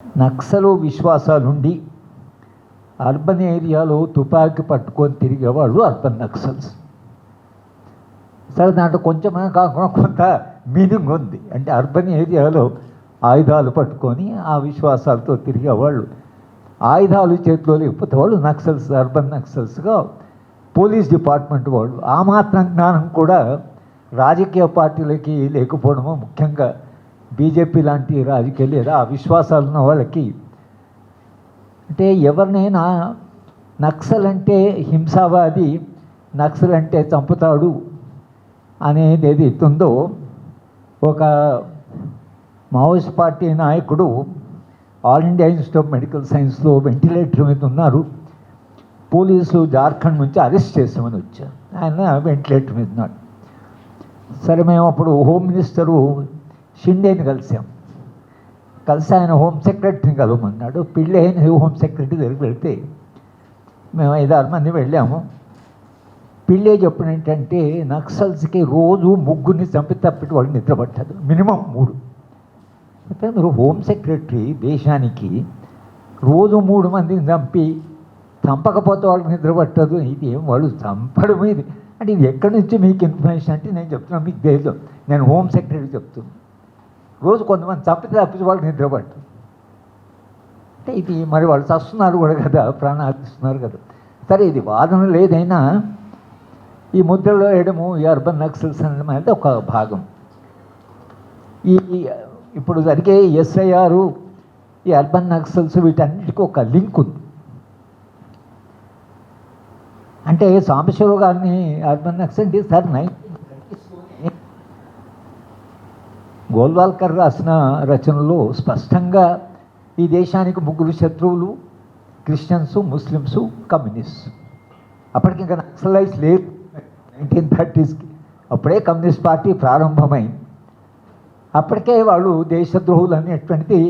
నక్సలు విశ్వాసాలుండి urban ఏరియాలో తుపాకీ పట్టుకొని తిరిగేవాళ్ళు అర్బన్ నక్సల్స్. సరే, దాంట్లో కొంచెమే కాకుండా కొంత మీనింగ్ ఉంది. అంటే అర్బన్ ఏరియాలో ఆయుధాలు పట్టుకొని ఆ విశ్వాసాలతో తిరిగేవాళ్ళు, ఆయుధాలు చేతిలో లేకపోతే వాళ్ళు నక్సల్స్, అర్బన్ నక్సల్స్గా పోలీస్ డిపార్ట్మెంట్ వాళ్ళు. ఆ మాత్రం జ్ఞానం కూడా రాజకీయ పార్టీలకి లేకపోవడము, ముఖ్యంగా బీజేపీ లాంటి రాజకీయాలు లేదా ఆ విశ్వాసాలు ఉన్న వాళ్ళకి. అంటే ఎవరినైనా నక్సల్ అంటే హింసావాది, నక్సల్ అంటే చంపుతాడు అనేది ఏదైతే ఉందో, ఒక మావోయిస్ట్ పార్టీ నాయకుడు all India institute of medical సైన్స్లో వెంటిలేటర్ మీద ఉన్నారు. పోలీసులు జార్ఖండ్ నుంచి అరెస్ట్ చేసామని వచ్చారు. ఆయన వెంటిలేటర్ మీద ఉన్నాడు. సరే, మేము అప్పుడు హోమ్ మినిస్టరు షిండేని కలిసి ఆయన హోమ్ సెక్రటరీని కలవమన్నాడు. పిళ్ళే హోమ్ సెక్రటరీ దగ్గరికి వెళ్తే మేము 5-6 మంది వెళ్ళాము. పిళ్ళే చెప్పిన ఏంటంటే, నక్సల్స్కి రోజు ముగ్గురిని చంపి తప్పితే వాళ్ళు నిద్రపట్టదు, మినిమం 3. అయితే మీరు హోమ్ సెక్రటరీ, దేశానికి రోజు 3 మందిని చంపకపోతే వాళ్ళకి నిద్రపట్టదు, ఇది ఏం వాళ్ళు చంపడం ఇది అంటే ఇది ఎక్కడి నుంచి మీకు ఇన్ఫర్మేషన్ అంటే, నేను చెప్తున్నాను మీకు తెలియదు, నేను హోమ్ సెక్రటరీ చెప్తున్నాను. రోజు కొంతమంది తప్పితే వాళ్ళకి నిద్రపట్టదు అంటే ఇది మరి వాళ్ళు చస్తున్నారు కూడా కదా, ప్రాణాలు కదా. సరే, ఇది వాదన లేదైనా ఈ ముద్రలో వేయడము, ఈ అర్బన్ నక్సల్స్ అనడం అనేది ఒక భాగం. ఇప్పుడు జరిగే ఎస్ఐఆర్, ఈ అర్బన్ నక్సల్స్, వీటన్నిటికీ ఒక లింక్ ఉంది. అంటే సాంబశివరావు గారిని అర్బన్ నక్సల్ సార్ గోల్వాల్కర్ రాసిన రచనలో స్పష్టంగా ఈ దేశానికి 3 శత్రువులు: క్రిస్టియన్స్, ముస్లిమ్స్, కమ్యూనిస్ట్. అప్పటికి ఇంకా నక్సలైట్స్ లేదు 1930sకి. అప్పుడే కమ్యూనిస్ట్ పార్టీ ప్రారంభమైంది. అప్పటికే వాళ్ళు దేశద్రోహులు అనేటువంటిది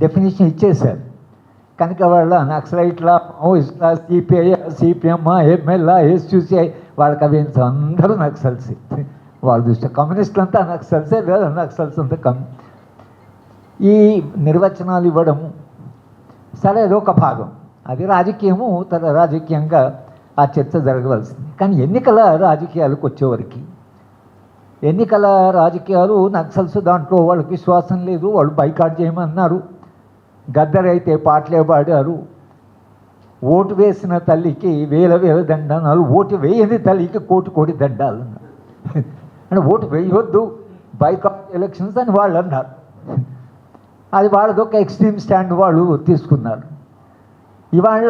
డెఫినేషన్ ఇచ్చేశారు. కనుక వాళ్ళ నక్సలైట్ల, మావోయిస్ట్ల, సిపిఐ, సిపిఎం, ఎంఎల్ఏ, ఎస్యూసిఐ, వాళ్ళకి అవి అందరూ నక్సల్స్. వాళ్ళ దృష్టి కమ్యూనిస్టులు అంతా నక్సల్సే, లేదా నక్సల్స్ అంతా ఈ నిర్వచనాలు ఇవ్వడము సరే అదొక భాగం. అది రాజకీయము, రాజకీయంగా ఆ చర్చ జరగవలసింది. కానీ ఎన్నికల రాజకీయాలకు వచ్చేవరకు, ఎన్నికల రాజకీయాలు నక్సల్స్ దాంట్లో వాళ్ళకి విశ్వాసం లేదు, వాళ్ళు బైకాట్ చేయమన్నారు. గద్దర్ అయితే పాటలే పాడారు, ఓటు వేసిన తల్లికి 1000 దండాలు, ఓటు వేయని తల్లికి 1,000,000 దండాలు అన్నారు. అంటే ఓటు వేయొద్దు, బైకాట్ ఎలక్షన్స్ అని వాళ్ళు అన్నారు. అది వాళ్ళదొక ఎక్స్ట్రీమ్ స్టాండ్ వాళ్ళు తీసుకున్నారు. ఇవాళ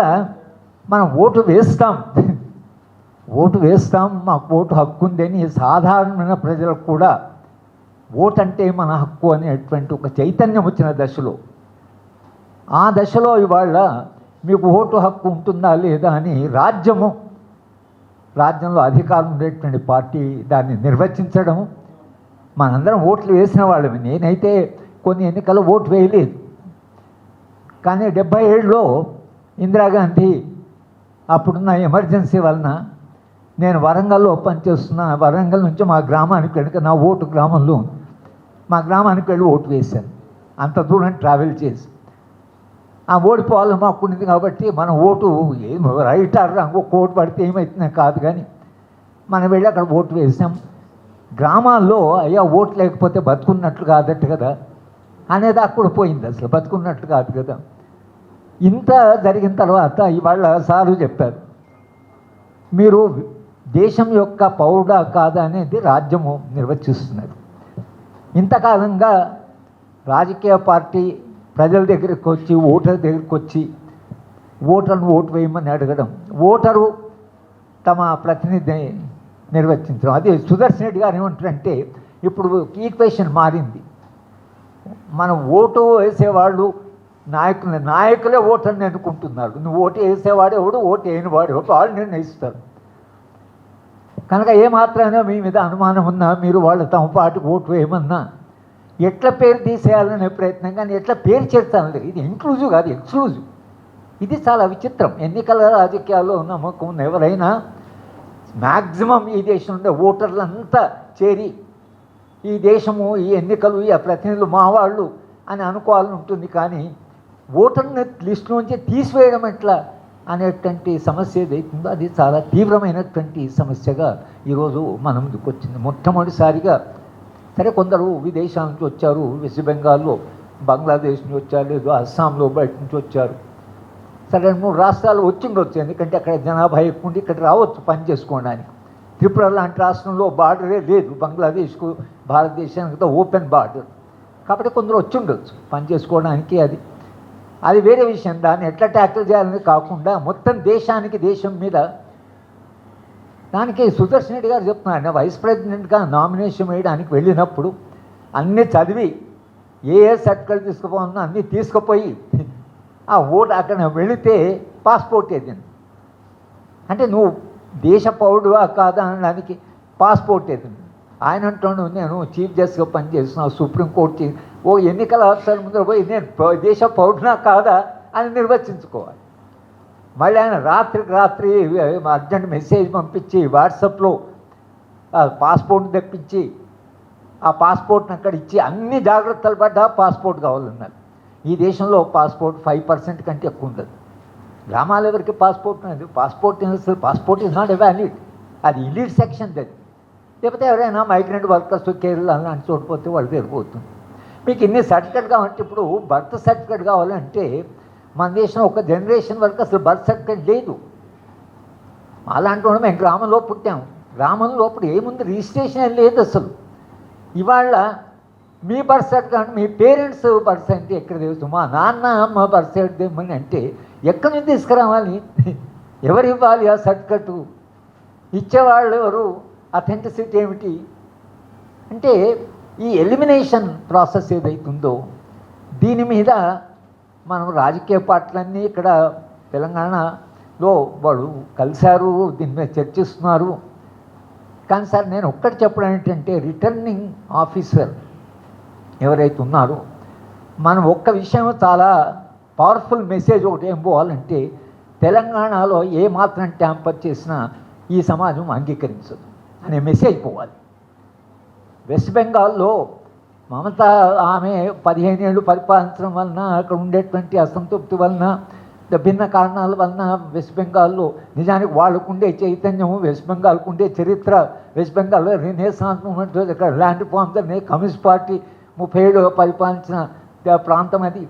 మనం ఓటు వేస్తాం, మాకు ఓటు హక్కు ఉందని సాధారణమైన ప్రజలకు కూడా ఓటు అంటే మన హక్కు అనేటువంటి ఒక చైతన్యం వచ్చిన దశలో, ఆ దశలో ఇవాళ మీకు ఓటు హక్కు ఉంటుందా లేదా అని రాజ్యంలో అధికారం ఉండేటువంటి పార్టీ దాన్ని నిర్వచించడము. మనందరం ఓట్లు వేసిన వాళ్ళమే. నేనైతే కొన్ని ఎన్నికల్లో ఓటు వేయలేదు. కానీ 77లో ఇందిరాగాంధీ అప్పుడున్న ఎమర్జెన్సీ వలన నేను వరంగల్లో పనిచేస్తున్న, వరంగల్ నుంచి మా గ్రామానికి వెళ్ళి, నా ఓటు గ్రామంలో మా గ్రామానికి వెళ్ళి ఓటు వేశాను. అంత దూరం ట్రావెల్ చేసి ఆ ఓడిపోవాలని మాకు ఉండింది. కాబట్టి మన ఓటు ఏం రైట్ ఆర్ రాంగ్, ఒక ఓటు పడితే ఏమవుతుందో కాదు, కానీ మనం వెళ్ళి అక్కడ ఓటు వేసాం. గ్రామాల్లో అయ్యా ఓటు లేకపోతే బతుకున్నట్లు కాదట్టు కదా అనేది అక్కడ పోయింది. అసలు బతుకున్నట్లు కాదు కదా. ఇంత జరిగిన తర్వాత ఇవాళ సారు చెప్పారు, మీరు దేశం యొక్క పౌరుడా కాదా అనేది రాజ్యము నిర్వచిస్తున్నది. ఇంతకాలంగా రాజకీయ పార్టీ ప్రజల దగ్గరికి వచ్చి, ఓటర్ దగ్గరికి వచ్చి ఓటర్ను ఓటు వేయమని అడగడం, ఓటరు తమ ప్రతినిధి నిర్వచించడం. అదే సుదర్శన్ రెడ్డి గారు ఏమంటారంటే, ఇప్పుడు ఈక్వేషన్ మారింది. మనం ఓటు వేసేవాళ్ళు నాయకులే ఓటర్ని ఎన్నుకుంటున్నారు. నువ్వు ఓటు వేసేవాడే ఎవడు, ఓటు వేయని వాడేవాడు, వాళ్ళు నిర్ణయిస్తారు. కనుక ఏమాత్రమే మీ మీద అనుమానం ఉన్నా, మీరు వాళ్ళు తమ పాటికి ఓటు వేయమన్నా ఎట్లా పేరు తీసేయాలనే ప్రయత్నం, కానీ ఎట్లా పేరు చేర్చాలి. ఇది ఇంక్లూజివ్ కాదు, ఎక్స్క్లూజివ్. ఇది చాలా విచిత్రం. ఎన్నికల రాజకీయాల్లో నమ్మకం ఉన్న ఎవరైనా మ్యాక్సిమం ఈ దేశం ఉండే ఓటర్లంతా చేరి ఈ దేశము, ఈ ఎన్నికలు, ఈ ప్రతినిధులు మా వాళ్ళు అని అనుకోవాలని ఉంటుంది. కానీ ఓటర్ని లిస్ట్ నుంచి తీసివేయడం ఎట్లా అనేటువంటి సమస్య ఏదైతుందో అది చాలా తీవ్రమైనటువంటి సమస్యగా ఈరోజు మన ముందుకు వచ్చింది. మొట్టమొదటిసారిగా సరే కొందరు విదేశాల నుంచి వచ్చారు, వెస్ట్ బెంగాల్లో, బంగ్లాదేశ్ నుంచి వచ్చారు, లేదు అస్సాంలో బయట నుంచి వచ్చారు. సరే 2-3 రాష్ట్రాలు వచ్చిండొచ్చు, ఎందుకంటే అక్కడ జనాభా ఎక్కువ ఉండి ఇక్కడ రావచ్చు పని చేసుకోవడానికి. త్రిపుర లాంటి రాష్ట్రంలో బార్డరే లేదు, బంగ్లాదేశ్కు భారతదేశానికి ఓపెన్ బార్డర్, కాబట్టి కొందరు వచ్చి ఉండొచ్చు పని చేసుకోవడానికి. అది వేరే విషయం. దాన్ని ఎట్లా ట్యాకిల్ చేయాలని కాకుండా మొత్తం దేశానికి, దేశం మీద దానికి సుదర్శన్ రెడ్డి గారు చెప్తున్నారు, వైస్ ప్రెసిడెంట్గా నామినేషన్ వేయడానికి వెళ్ళినప్పుడు అన్నీ చదివి ఏ సర్టిఫికేట్ తీసుకుపోతున్నా అన్నీ తీసుకుపోయి ఆ ఓటు అక్కడ వెళితే పాస్పోర్ట్ ఏదండి అంటే నువ్వు దేశ పౌరుడువా కాదా అనడానికి పాస్పోర్ట్ ఏదండి. ఆయన అంటాడు, నేను చీఫ్ జస్టిస్గా పనిచేస్తున్నాను సుప్రీంకోర్టు, ఎన్నికల ఆఫీసర్ ముందర పోయి నేను దేశ పౌరునా కాదా అని నిర్వచించుకోవాలి. మళ్ళీ ఆయన రాత్రికి రాత్రి అర్జెంట్ మెసేజ్ పంపించి వాట్సాప్లో పాస్పోర్ట్ తెప్పించి ఆ పాస్పోర్ట్ని అక్కడ ఇచ్చి అన్ని జాగ్రత్తలు పడ్డా పాస్పోర్ట్ కావాలన్నారు. ఈ దేశంలో పాస్పోర్ట్ 5% కంటే ఎక్కువ ఉండదు. గ్రామాల ఎవరికి పాస్పోర్ట్ అనేది, పాస్పోర్ట్ ఇస్ నాట్ వ్యాలిడ్, అది ఇలీడ్ సెక్షన్ అది. లేకపోతే ఎవరైనా మైగ్రెంట్ వర్కర్స్ కేరళ అలాంటి చోటుపోతే వాళ్ళు వెళ్ళిపోతుంది. మీకు ఇన్ని సర్టిఫికేట్ కావాలంటే, ఇప్పుడు బర్త్ సర్టిఫికేట్ కావాలంటే మన దేశంలో ఒక జనరేషన్ వరకు అసలు బర్త్ సర్టిఫికేట్ లేదు. అలాంటి వాళ్ళు మేము గ్రామంలో పుట్టాము, గ్రామంలో అప్పుడు ఏముంది, రిజిస్ట్రేషన్ లేదు అసలు. ఇవాళ మీ బర్త్ సర్టిఫికేట్, మీ పేరెంట్స్ బర్త్ సర్టిఫికేట్ ఎక్కడ తెలుసు, మా నాన్న అమ్మ బర్త్ సర్టిఫికేట్ ఇవ్వమని అంటే ఎక్కడి నుంచి తీసుకురావాలి, ఎవరు ఇవ్వాలి ఆ సర్టిఫికేట్, ఇచ్చేవాళ్ళు ఎవరు, అథెంటిసిటీ ఏమిటి అంటే ఈ ఎలిమినేషన్ ప్రాసెస్ ఏదైతుందో దీని మీద మనం రాజకీయ పార్టీలన్నీ ఇక్కడ తెలంగాణలో వాళ్ళు కలిశారు, దీని మీద చర్చిస్తున్నారు. కానీ సార్ నేను ఒక్కటి చెప్పడం ఏంటంటే, రిటర్నింగ్ ఆఫీసర్ ఎవరైతే ఉన్నారో మనం ఒక్క విషయం చాలా పవర్ఫుల్ మెసేజ్ ఒకటి ఏం పోవాలంటే, తెలంగాణలో ఏ మాత్రం ట్యాంపర్ చేసినా ఈ సమాజం అంగీకరించదు అనే మెసేజ్ పోవాలి. వెస్ట్ బెంగాల్లో మమతా ఆమె 15 ఏళ్ళు పరిపాలించడం వలన, అక్కడ ఉండేటువంటి అసంతృప్తి వలన, భిన్న కారణాల వలన వెస్ట్ బెంగాల్లో నిజానికి వాళ్ళకు ఉండే చైతన్యం, వెస్ట్ బెంగాల్కు ఉండే చరిత్ర, వెస్ట్ బెంగాల్లో రినేసాన్స్ మూమెంట్, ఇక్కడ ల్యాండ్ ఫార్మ్స్ అనే కమ్యూనిస్ట్ పార్టీ 30 ఏళ్ళు పరిపాలించిన ప్రాంతం అది.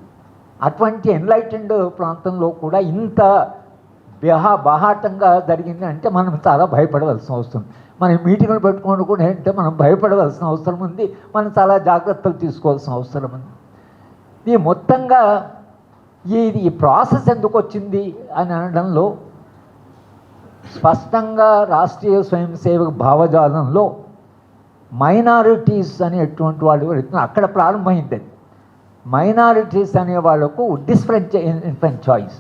అటువంటి ఎన్లైటెండ్ ప్రాంతంలో కూడా ఇంత బహాటంగా జరిగింది అంటే మనం చాలా భయపడవలసిన అవసరం. మనం మీటింగ్లు పెట్టుకోండి కూడా ఏంటంటే మనం భయపడవలసిన అవసరం ఉంది, మనం చాలా జాగ్రత్తలు తీసుకోవాల్సిన అవసరం ఉంది. ఈ మొత్తంగా ఈ ప్రాసెస్ ఎందుకు వచ్చింది అని అనడంలో స్పష్టంగా రాష్ట్రీయ స్వయం సేవక భావజాలంలో మైనారిటీస్ అనేటువంటి వాళ్ళు అక్కడ ప్రారంభమైంది. మైనారిటీస్ అనే వాళ్ళకు డిఫరెంట్ చాయిస్,